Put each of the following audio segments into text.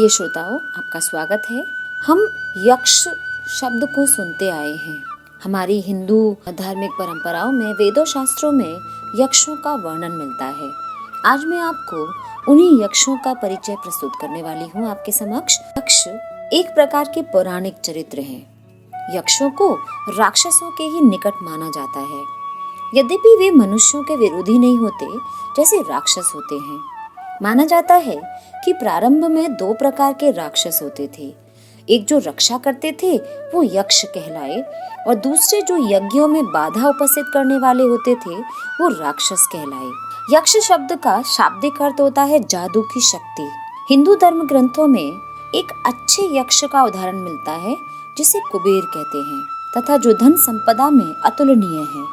प्रिय श्रोताओं, आपका स्वागत है। हम यक्ष शब्द को सुनते आए हैं। हमारी हिंदू धार्मिक परंपराओं में, वेदों शास्त्रों में यक्षों का वर्णन मिलता है। आज मैं आपको उन्हीं यक्षों का परिचय प्रस्तुत करने वाली हूँ आपके समक्ष। यक्ष एक प्रकार के पौराणिक चरित्र हैं। यक्षों को राक्षसों के ही निकट माना जाता है, यद्यपि वे मनुष्यों के विरोधी नहीं होते जैसे राक्षस होते हैं। माना जाता है कि प्रारंभ में दो प्रकार के राक्षस होते थे। एक जो रक्षा करते थे वो यक्ष कहलाए, और दूसरे जो यज्ञों में बाधा उपस्थित करने वाले होते थे वो राक्षस कहलाए। यक्ष शब्द का शाब्दिक अर्थ होता है जादू की शक्ति। हिंदू धर्म ग्रंथों में एक अच्छे यक्ष का उदाहरण मिलता है जिसे कुबेर कहते हैं, तथा जो धन संपदा में अतुलनीय है।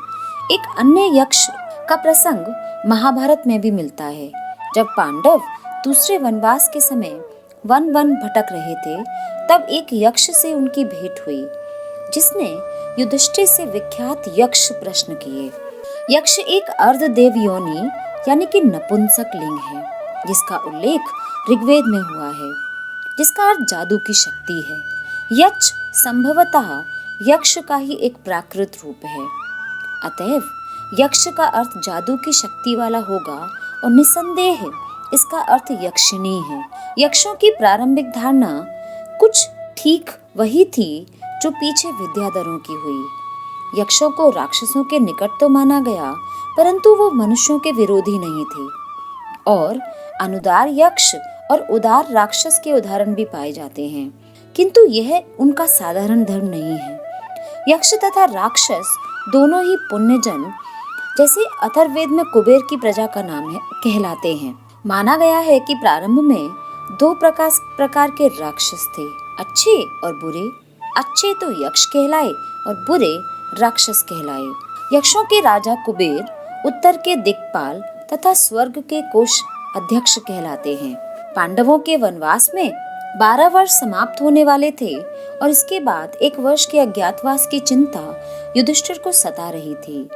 एक अन्य यक्ष का प्रसंग महाभारत में भी मिलता है। जब पांडव दूसरे वनवास के समय वन वन भटक रहे थे, तब एक यक्ष से उनकी भेंट हुई, जिसने युधिष्ठिर से विख्यात यक्ष प्रश्न किए। यक्ष एक अर्धदेव योनि यानी कि नपुंसक लिंग है, जिसका उल्लेख ऋग्वेद में हुआ है, जिसका अर्थ जादू की शक्ति है। यक्ष संभवतः यक्ष का ही एक प्राकृत रूप है। अतएव यक्ष का अर्थ जादू की शक्ति वाला होगा, और निसंदेह इसका अर्थ यक्षिणी है। यक्षों की प्रारंभिक धारणा कुछ ठीक वही थी जो पीछे विद्याधरों की हुई। यक्षों को राक्षसों के निकट तो माना गया, परंतु वो मनुष्यों के विरोधी नहीं थे। और अनुदार यक्ष और उदार राक्षस के उदाहरण भी पाए जाते हैं, किंतु यह उनका साधारण धर्म नहीं है। यक्ष तथा राक्षस दोनों ही पुण्यजन, जैसे अथर्ववेद में कुबेर की प्रजा का नाम है, कहलाते हैं। माना गया है कि प्रारंभ में दो प्रकार के राक्षस थे, अच्छे और बुरे। अच्छे तो यक्ष कहलाए और बुरे राक्षस कहलाए। यक्षों के राजा कुबेर उत्तर के दिक्पाल तथा स्वर्ग के कोष अध्यक्ष कहलाते हैं। पांडवों के वनवास में 12 वर्ष समाप्त होने वाले थे, और इसके बाद 1 वर्ष के अज्ञातवास की चिंता युधिष्ठिर को सता रही थी।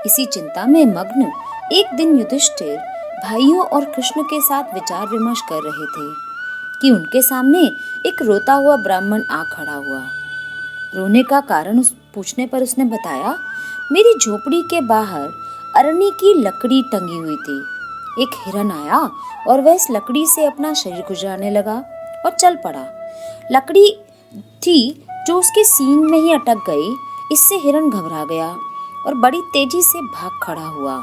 इसी चिंता में मग्न एक दिन युधिष्ठिर भाइयों और कृष्ण के साथ विचार विमर्श कर रहे थे कि उनके सामने एक रोता हुआ ब्राह्मण आ खड़ा हुआ। रोने का कारण पूछने पर उसने बताया, मेरी झोपड़ी के बाहर अरणी की लकड़ी टंगी हुई थी। एक हिरन आया और वह इस लकड़ी से अपना शरीर गुजराने लगा और चल पड़ा। लकड़ी थी जो उसके सींग में ही अटक गई। इससे हिरन घबरा गया और बड़ी तेजी से भाग खड़ा हुआ।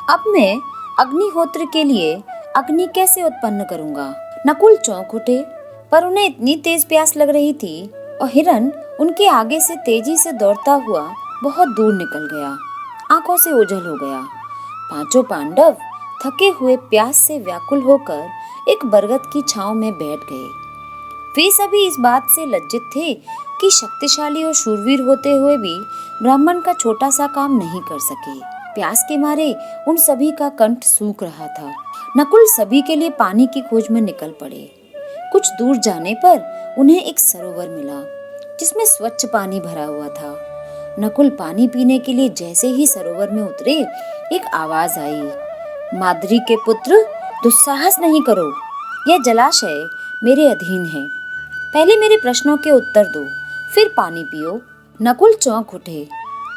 अब मैं अग्निहोत्र के लिए अग्नि कैसे उत्पन्न करूंगा? नकुल चौंक उठे, पर उन्हें इतनी तेज प्यास लग रही थी, और हिरन उनके आगे से तेजी से दौड़ता हुआ बहुत दूर निकल गया, आंखों से ओझल हो गया। पांचों पांडव थके हुए प्यास से व्याकुल होकर एक बरगद की छांव में बैठ गए। वे सभी इस बात से लज्जित थे कि शक्तिशाली और शूरवीर होते हुए भी ब्राह्मण का छोटा सा काम नहीं कर सके। प्यास के मारे उन सभी का कंठ सूख रहा था। नकुल सभी के लिए पानी की खोज में निकल पड़े। कुछ दूर जाने पर उन्हें एक सरोवर मिला, जिसमें स्वच्छ पानी भरा हुआ था। नकुल पानी पीने के लिए जैसे ही सरोवर में उतरे, एक आवाज आई, माद्री के पुत्र, दुस्साहस नहीं करो, यह जलाशय मेरे अधीन है। पहले मेरे प्रश्नों के उत्तर दो, फिर पानी पियो। नकुल चौंक उठे,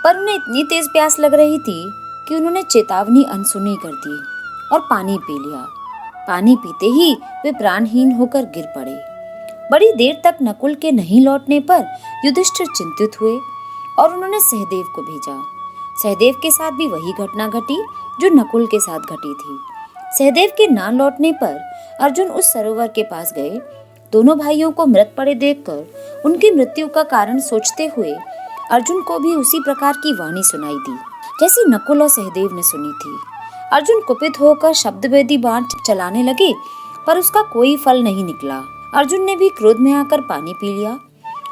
पर उन्हें इतनी तेज प्यास लग रही थी कि उन्होंने चेतावनी अनसुनी कर दी और पानी पी लिया। पानी पीते ही वे प्राणहीन होकर गिर पड़े। बड़ी देर तक नकुल के नहीं लौटने पर युधिष्ठिर चिंतित हुए और उन्होंने सहदेव को भेजा। सहदेव के साथ भी वही घटना घटी जो नकुल के साथ घटी थी। सहदेव के ना लौटने पर अर्जुन उस सरोवर के पास गए। दोनों भाइयों को मृत पड़े देखकर उनकी मृत्यु का कारण सोचते हुए अर्जुन को भी उसी प्रकार की वाणी सुनाई दी जैसी नकुल और सहदेव ने सुनी थी। अर्जुन कुपित होकर शब्दभेदी बाण चलाने लगे, पर उसका कोई फल नहीं निकला। अर्जुन ने भी क्रोध में आकर पानी पी लिया,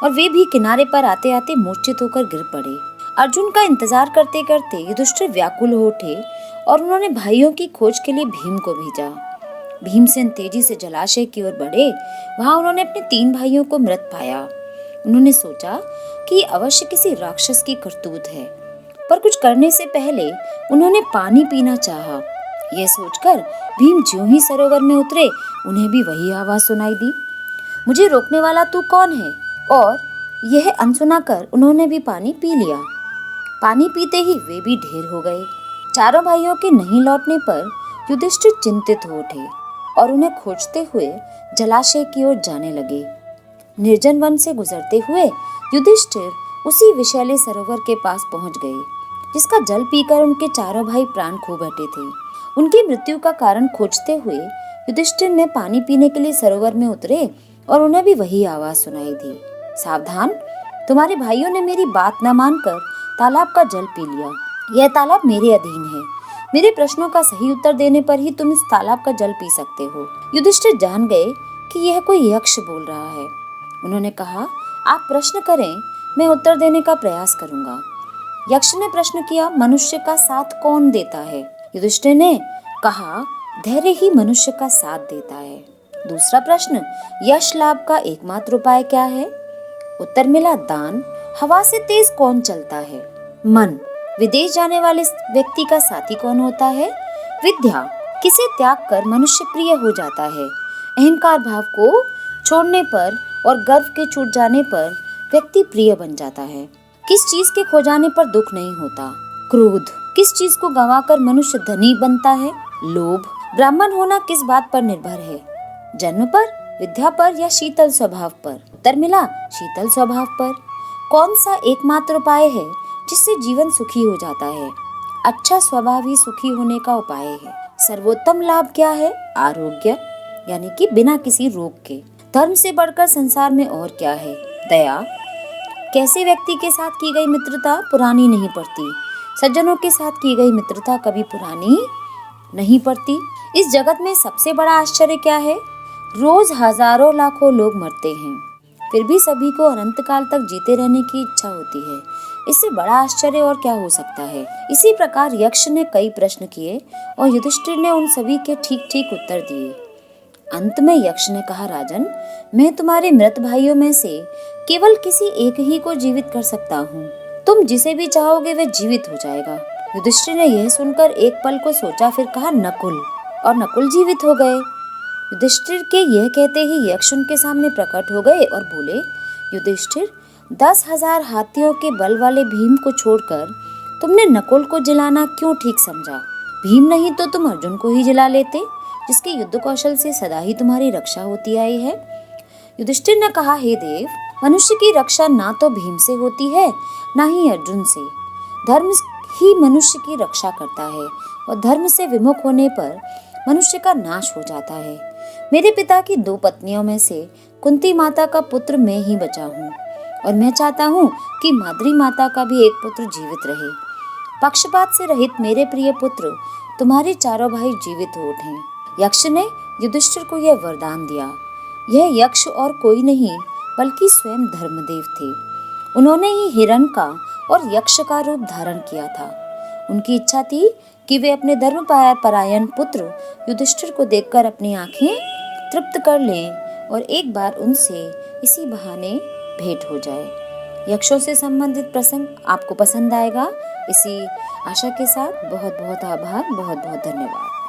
और वे भी किनारे पर आते आते मूर्छित होकर गिर पड़े। अर्जुन का इंतजार करते करते युधिष्ठिर व्याकुल हो उठे, और उन्होंने भाइयों की खोज के लिए भीम को भेजा। भीमसेन तेजी से जलाशय की ओर बढ़े। वहां उन्होंने अपने 3 भाइयों को मृत पाया। उन्होंने सोचा कि अवश्य किसी राक्षस की करतूत है, पर कुछ करने से पहले उन्होंने पानी पीना चाहा। यह सोचकर भीम ज्यों ही सरोवर में उतरे, उन्हें भी वही आवाज सुनाई दी। मुझे रोकने वाला तू कौन है? और यह अनसुना कर उन्होंने भी पानी पी लिया। पानी पीते ही वे भी ढेर हो गए। चारों भाइयों के नहीं लौटने पर युधिष्ठिर चिंतित हो उठे और उन्हें खोजते हुए जलाशय की ओर जाने लगे। निर्जन वन से गुजरते हुए युधिष्ठिर उसी विषैले सरोवर के पास पहुंच गए, जिसका जल पीकर उनके चारों भाई प्राण खो बैठे थे। उनकी मृत्यु का कारण खोजते हुए युधिष्ठिर ने पानी पीने के लिए सरोवर में उतरे और उन्हें भी वही आवाज सुनाई दी, सावधान, तुम्हारे भाइयों ने मेरी बात न मानकर तालाब का जल पी लिया। यह तालाब मेरे अधीन है। मेरे प्रश्नों का सही उत्तर देने पर ही तुम इस तालाब का जल पी सकते हो। युधिष्ठिर जान गए कि यह कोई यक्ष बोल रहा है। उन्होंने कहा, आप प्रश्न करें, मैं उत्तर देने का प्रयास करूंगा। यक्ष ने प्रश्न किया, मनुष्य का साथ कौन देता है? युधिष्ठिर ने कहा, धैर्य ही मनुष्य का साथ देता है। दूसरा प्रश्न, यश लाभ का एकमात्र उपाय क्या है? उत्तर मिला, दान। हवा से तेज कौन चलता है? मन। विदेश जाने वाले व्यक्ति का साथी कौन होता है? विद्या। किसे त्याग कर मनुष्य प्रिय हो जाता है? अहंकार भाव को छोड़ने पर और गर्व के छूट जाने पर व्यक्ति प्रिय बन जाता है। किस चीज के खो जाने पर दुख नहीं होता? क्रोध। किस चीज को गंवाकर मनुष्य धनी बनता है? लोभ। ब्राह्मण होना किस बात पर निर्भर है? जन्म पर, विद्या पर या शीतल स्वभाव पर? उत्तर मिला, शीतल स्वभाव पर। कौन सा एकमात्र उपाय है जिससे जीवन सुखी हो जाता है? अच्छा स्वभाव ही सुखी होने का उपाय है। सर्वोत्तम लाभ क्या है? आरोग्य, यानी कि बिना किसी रोग के। धर्म से बढ़कर संसार में और क्या है? दया। कैसे व्यक्ति के साथ की गई मित्रता पुरानी नहीं पड़ती, सज्जनों के साथ की गई मित्रता कभी पुरानी नहीं पड़ती। इस जगत में सबसे बड़ा आश्चर्य क्या है? रोज हजारों लाखों लोग मरते हैं, फिर भी सभी को अनंत काल तक जीते रहने की इच्छा होती है। इससे बड़ा आश्चर्य और क्या हो सकता है? इसी प्रकार यक्ष ने कई प्रश्न किए और युधिष्ठिर ने उन सभी के ठीक ठीक उत्तर दिए। अंत में यक्ष ने कहा, राजन, मैं तुम्हारे मृत भाइयों में से केवल किसी एक ही को जीवित कर सकता हूँ। तुम जिसे भी चाहोगे वह जीवित हो जाएगा। युधिष्ठिर ने यह सुनकर एक पल को सोचा, फिर कहा, नकुल। और नकुल जीवित हो गए। युधिष्ठिर के यह कहते ही यक्ष उनके सामने प्रकट हो गए और बोले, युधिष्ठिर, 10,000 हाथियों के बल वाले भीम को छोड़कर तुमने नकुल को जिलाना क्यों ठीक समझा? भीम नहीं तो तुम अर्जुन को ही जिला लेते, जिसके युद्ध कौशल से सदा ही तुम्हारी रक्षा होती आई है। युधिष्ठिर ने कहा, हे देव, मनुष्य की रक्षा ना तो भीम से होती है ना ही अर्जुन से। धर्म ही मनुष्य की रक्षा करता है और धर्म से विमुख होने पर मनुष्य का नाश हो जाता है। मेरे पिता की 2 पत्नियों में से कुंती माता का पुत्र मैं ही बचा हूँ और मैं चाहता हूँ कि माद्री माता का भी एक पुत्र जीवित रहे। पक्षपात से रहित मेरे प्रिय पुत्र, तुम्हारे चारों भाई जीवित हो उठें। यक्ष ने युधिष्ठिर को यह वरदान दिया। यह यक्ष और कोई नहीं बल्कि स्वयं धर्मदेव थे। उन्होंने ही हिरण का और यक्ष का रूप धारण किया था। उनकी इच्छा थी कि वे अपने धर्म परायण पुत्र युधिष्ठिर को देखकर अपनी आंखें तृप्त कर लें और एक बार उनसे इसी बहाने भेंट हो जाए। यक्षों से संबंधित प्रसंग आपको पसंद आएगा। इसी आशा के साथ बहुत बहुत आभार, बहुत बहुत धन्यवाद।